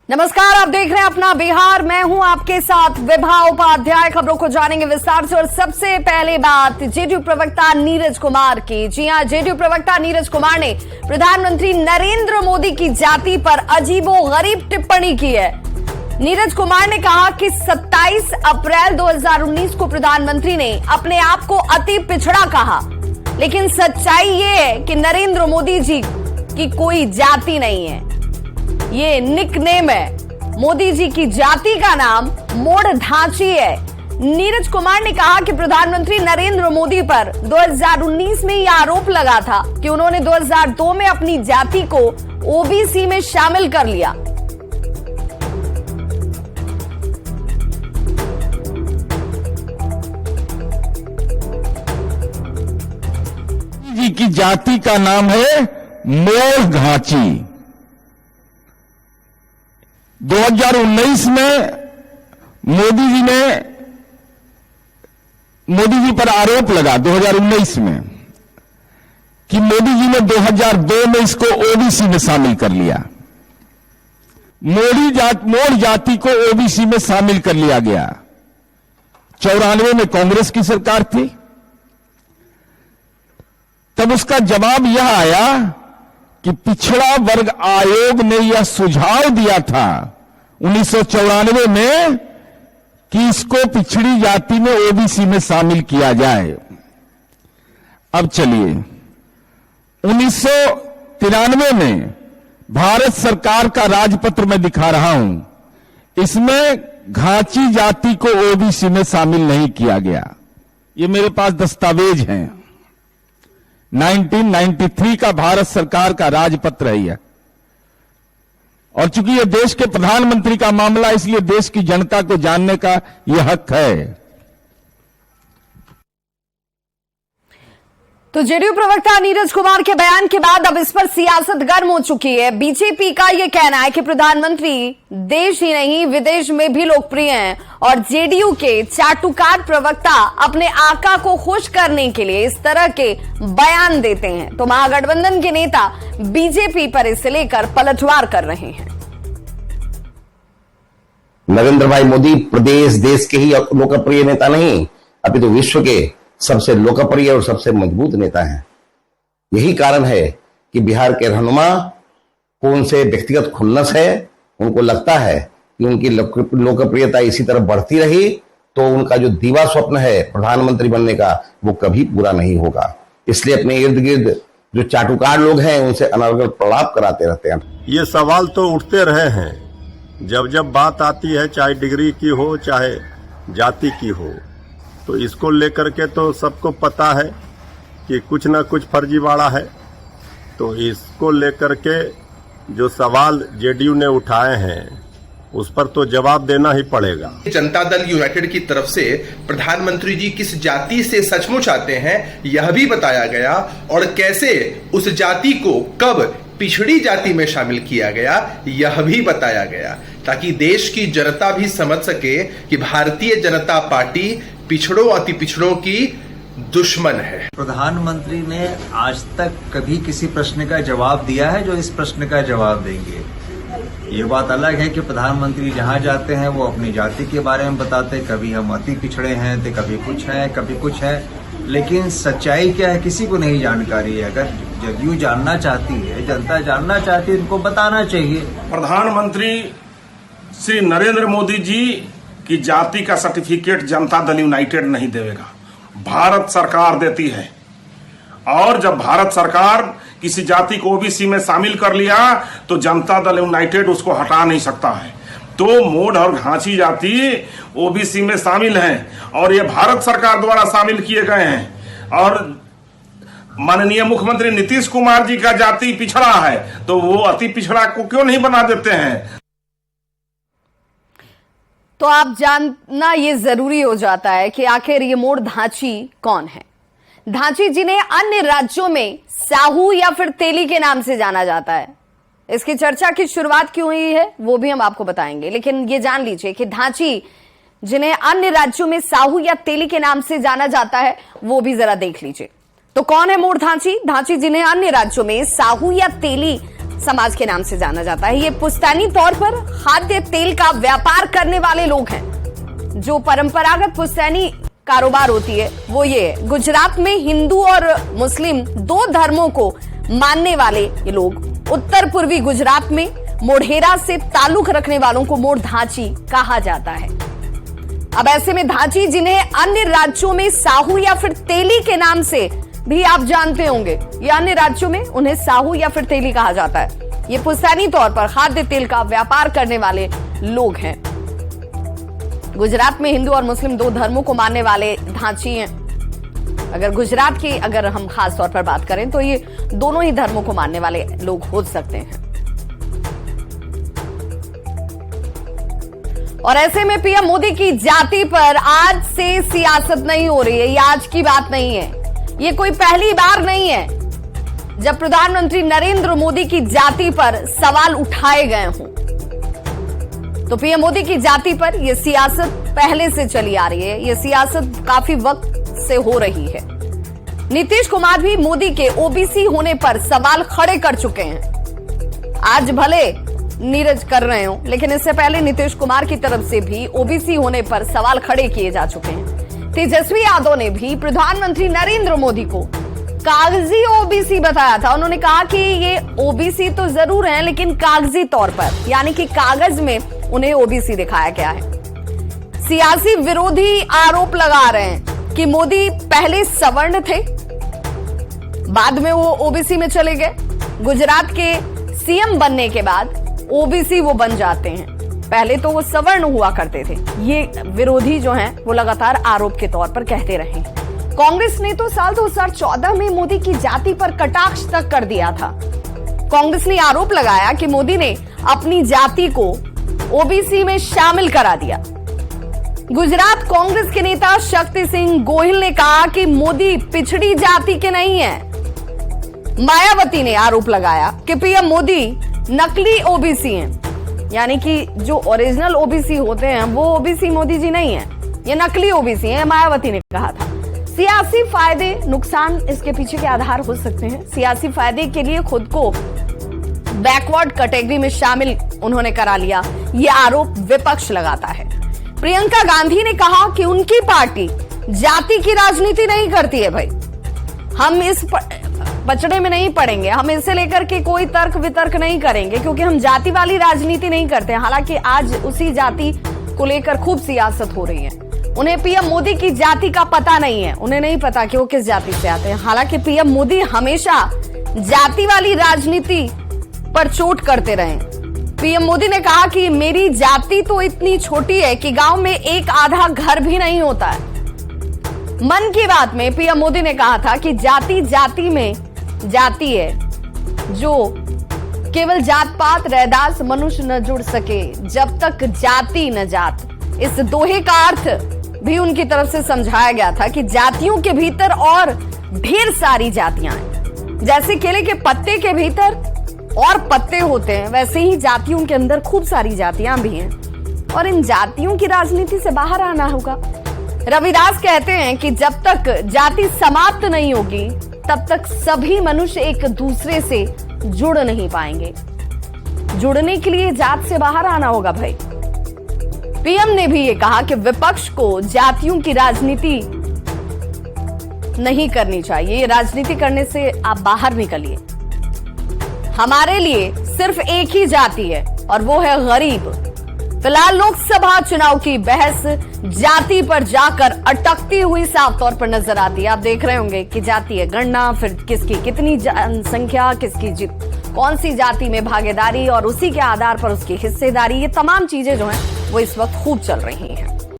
नमस्कार, आप देख रहे हैं अपना बिहार। मैं हूं आपके साथ विभा उपाध्याय। खबरों को जानेंगे विस्तार से और सबसे पहले बात जेडीयू प्रवक्ता नीरज कुमार की। जी हां, जेडीयू प्रवक्ता नीरज कुमार ने प्रधानमंत्री नरेंद्र मोदी की जाति पर अजीबोगरीब टिप्पणी की है। नीरज कुमार ने कहा कि 27 अप्रैल 2019 को प्रधानमंत्री ने अपने आप को अति पिछड़ा कहा, लेकिन सच्चाई ये है कि नरेंद्र मोदी जी की कोई जाति नहीं है, ये निकनेम है। मोदी जी की जाति का नाम मोड़ धांची है। नीरज कुमार ने कहा कि प्रधानमंत्री नरेंद्र मोदी पर 2019 में यह आरोप लगा था कि उन्होंने 2002 में अपनी जाति को ओबीसी में शामिल कर लिया। जी की जाति का नाम है मोड़ धांची। 2019 में मोदी जी पर आरोप लगा 2019 में कि मोदी जी ने 2002 में इसको ओबीसी में शामिल कर लिया। मोड़ जाति को ओबीसी में शामिल कर लिया गया। 94 में कांग्रेस की सरकार थी, तब उसका जवाब यह आया कि पिछड़ा वर्ग आयोग ने यह सुझाव दिया था 1994 में कि इसको पिछड़ी जाति में ओबीसी में शामिल किया जाए। अब चलिए, 1993 में भारत सरकार का राजपत्र मैं दिखा रहा हूं, इसमें घाची जाति को ओबीसी में शामिल नहीं किया गया। ये मेरे पास दस्तावेज हैं, 1993 का भारत सरकार का राजपत्र है यह। और चूंकि यह देश के प्रधानमंत्री का मामला, इसलिए देश की जनता को जानने का यह हक है। तो जेडीयू प्रवक्ता नीरज कुमार के बयान के बाद अब इस पर सियासत गर्म हो चुकी है। बीजेपी का यह कहना है कि प्रधानमंत्री देश ही नहीं विदेश में भी लोकप्रिय हैं और जेडीयू के चाटुकार प्रवक्ता अपने आका को खुश करने के लिए इस तरह के बयान देते हैं। तो महागठबंधन के नेता बीजेपी पर इसे लेकर पलटवार कर रहे हैं। नरेंद्र भाई मोदी प्रदेश देश के ही लोकप्रिय नेता नहीं, अभी तो विश्व के सबसे लोकप्रिय और सबसे मजबूत नेता हैं। यही कारण है कि बिहार के रहनुमा को उनसे व्यक्तिगत खुन्नस है। उनको लगता है कि उनकी लोकप्रियता इसी तरह बढ़ती रही तो उनका जो दीवा स्वप्न है प्रधानमंत्री बनने का, वो कभी पूरा नहीं होगा। इसलिए अपने इर्द गिर्द जो चाटुकार लोग हैं उनसे अनर्गल प्रलाप कराते रहते हैं। ये सवाल तो उठते रहे हैं, जब जब बात आती है, चाहे डिग्री की हो चाहे जाति की हो, तो इसको लेकर के तो सबको पता है कि कुछ ना कुछ फर्जीवाड़ा है। तो इसको लेकर के जो सवाल जेडीयू ने उठाए हैं उस पर तो जवाब देना ही पड़ेगा। जनता दल यूनाइटेड की तरफ से प्रधानमंत्री जी किस जाति से सचमुच आते हैं यह भी बताया गया और कैसे उस जाति को कब पिछड़ी जाति में शामिल किया गया यह भी बताया गया, ताकि देश की जनता भी समझ सके कि भारतीय जनता पार्टी पिछड़ों अति पिछड़ों की दुश्मन है। प्रधानमंत्री ने आज तक कभी किसी प्रश्न का जवाब दिया है जो इस प्रश्न का जवाब देंगे? ये बात अलग है कि प्रधानमंत्री जहां जाते हैं वो अपनी जाति के बारे में बताते, कभी हम अति पिछड़े हैं तो कभी कुछ है, लेकिन सच्चाई क्या है किसी को नहीं जानकारी है। अगर जदयू जानना चाहती है, जनता जानना चाहती है, इनको बताना चाहिए। प्रधानमंत्री श्री नरेंद्र मोदी जी की जाति का सर्टिफिकेट जनता दल यूनाइटेड नहीं देगा, भारत सरकार देती है। और जब भारत सरकार किसी जाति को ओबीसी में शामिल कर लिया तो जनता दल यूनाइटेड उसको हटा नहीं सकता है। तो मोड़ और घाची जाति ओबीसी में शामिल हैं और ये भारत सरकार द्वारा शामिल किए गए हैं। और माननीय मुख्यमंत्री नीतीश कुमार जी का जाति पिछड़ा है तो वो अति पिछड़ा को क्यों नहीं बना देते हैं? तो आप जानना ये जरूरी हो जाता है कि आखिर ये मोड़ धांची कौन है। धांची जिन्हें अन्य राज्यों में साहू या फिर तेली के नाम से जाना जाता है। इसकी चर्चा की शुरुआत क्यों हुई है वो भी हम आपको बताएंगे, लेकिन ये जान लीजिए कि धांची जिन्हें अन्य राज्यों में साहू या तेली के नाम से जाना जाता है वो भी जरा देख लीजिए। तो कौन है मोड़ धांची? धांची जिन्हें अन्य राज्यों में साहू या तेली समाज के नाम से जाना जाता है। ये पुश्तैनी तौर पर खाद्य तेल का व्यापार करने वाले लोग हैं। जो परंपरागत पुश्तैनी कारोबार होती है वो ये है। गुजरात में हिंदू और मुस्लिम दो धर्मों को मानने वाले ये लोग। उत्तर पूर्वी गुजरात में मोढेरा से ताल्लुक रखने वालों को मोड़ धांची कहा जाता है। अब ऐसे में धांची, जिन्हें अन्य राज्यों में साहू या फिर तेली के नाम से भी आप जानते होंगे, ये अन्य राज्यों में उन्हें साहू या फिर तेली कहा जाता है। ये पुश्तैनी तौर पर खाद्य तेल का व्यापार करने वाले लोग हैं। गुजरात में हिंदू और मुस्लिम दो धर्मों को मानने वाले धांची हैं। अगर गुजरात की अगर हम खास तौर पर बात करें तो ये दोनों ही धर्मों को मानने वाले लोग हो सकते हैं। और ऐसे में पीएम मोदी की जाति पर आज से सियासत नहीं हो रही है। ये आज की बात नहीं है, ये कोई पहली बार नहीं है जब प्रधानमंत्री नरेंद्र मोदी की जाति पर सवाल उठाए गए हों। तो पीएम मोदी की जाति पर यह सियासत पहले से चली आ रही है। यह सियासत काफी वक्त से हो रही है। नीतीश कुमार भी मोदी के ओबीसी होने पर सवाल खड़े कर चुके हैं। आज भले नीरज कर रहे हो, लेकिन इससे पहले नीतीश कुमार की तरफ से भी ओबीसी होने पर सवाल खड़े किए जा चुके हैं। तेजस्वी यादव ने भी प्रधानमंत्री नरेंद्र मोदी को कागजी ओबीसी बताया था। उन्होंने कहा कि ये ओबीसी तो जरूर हैं, लेकिन कागजी तौर पर, यानी कि कागज में उन्हें ओबीसी दिखाया गया है। सियासी विरोधी आरोप लगा रहे हैं कि मोदी पहले सवर्ण थे, बाद में वो ओबीसी में चले गए। गुजरात के सीएम बनने के बाद ओबीसी वो बन जाते हैं, पहले तो वो सवर्ण हुआ करते थे। ये विरोधी जो हैं वो लगातार आरोप के तौर पर कहते रहे। कांग्रेस ने तो साल 2014 में मोदी की जाति पर कटाक्ष तक कर दिया था। कांग्रेस ने आरोप लगाया कि मोदी ने अपनी जाति को ओबीसी में शामिल करा दिया। गुजरात कांग्रेस के नेता शक्ति सिंह गोहिल ने कहा कि मोदी पिछड़ी जाति के नहीं है। मायावती ने आरोप लगाया कि पीएम मोदी नकली ओबीसी हैं, यानी कि जो ओरिजिनल ओबीसी होते हैं वो ओबीसी मोदी जी नहीं है, ये नकली ओबीसी हैं, मायावती ने कहा था। सियासी फायदे नुकसान इसके पीछे के आधार हो सकते हैं। सियासी फायदे के लिए खुद को बैकवर्ड कैटेगरी में शामिल उन्होंने करा लिया, ये आरोप विपक्ष लगाता है। प्रियंका गांधी ने कहा कि उनकी पार्टी जाति की राजनीति नहीं करती है। भाई, हम इस बचड़े में नहीं पड़ेंगे, हम इसे लेकर के कोई तर्क वितर्क नहीं करेंगे, क्योंकि हम जाति वाली राजनीति नहीं करते। हालांकि आज उसी जाति को लेकर खूब सियासत हो रही है। उन्हें पीएम मोदी की जाति का पता नहीं है, उन्हें नहीं पता कि वो किस जाति से आते हैं। हालांकि पीएम मोदी हमेशा जाति वाली राजनीति पर चोट करते रहे। पीएम मोदी ने कहा कि मेरी जाति तो इतनी छोटी है कि गांव में एक आधा घर भी नहीं होता है। मन की बात में पीएम मोदी ने कहा था कि जाति जाति में जाति है, जो केवल जात पात रैदास मनुष्य न जुड़ सके जब तक जाति न जात। इस दोहे का अर्थ भी उनकी तरफ से समझाया गया था कि जातियों के भीतर और ढेर सारी जातियां हैं। जैसे केले के पत्ते के भीतर और पत्ते होते हैं, वैसे ही जातियों के अंदर खूब सारी जातियां भी हैं, और इन जातियों की राजनीति से बाहर आना होगा। रविदास कहते हैं कि जब तक जाति समाप्त नहीं होगी तब तक सभी मनुष्य एक दूसरे से जुड़ नहीं पाएंगे। जुड़ने के लिए जात से बाहर आना होगा भाई। पीएम ने भी ये कहा कि विपक्ष को जातियों की राजनीति नहीं करनी चाहिए, ये राजनीति करने से आप बाहर निकलिए। हमारे लिए सिर्फ एक ही जाति है और वो है गरीब। फिलहाल लोकसभा चुनाव की बहस जाति पर जाकर अटकती हुई साफ तौर पर नजर आती है। आप देख रहे होंगे कि जातीय गणना, फिर किसकी कितनी जनसंख्या, किसकी कौन सी जाति में भागीदारी और उसी के आधार पर उसकी हिस्सेदारी, ये तमाम चीजें जो हैं वो इस वक्त खूब चल रही हैं।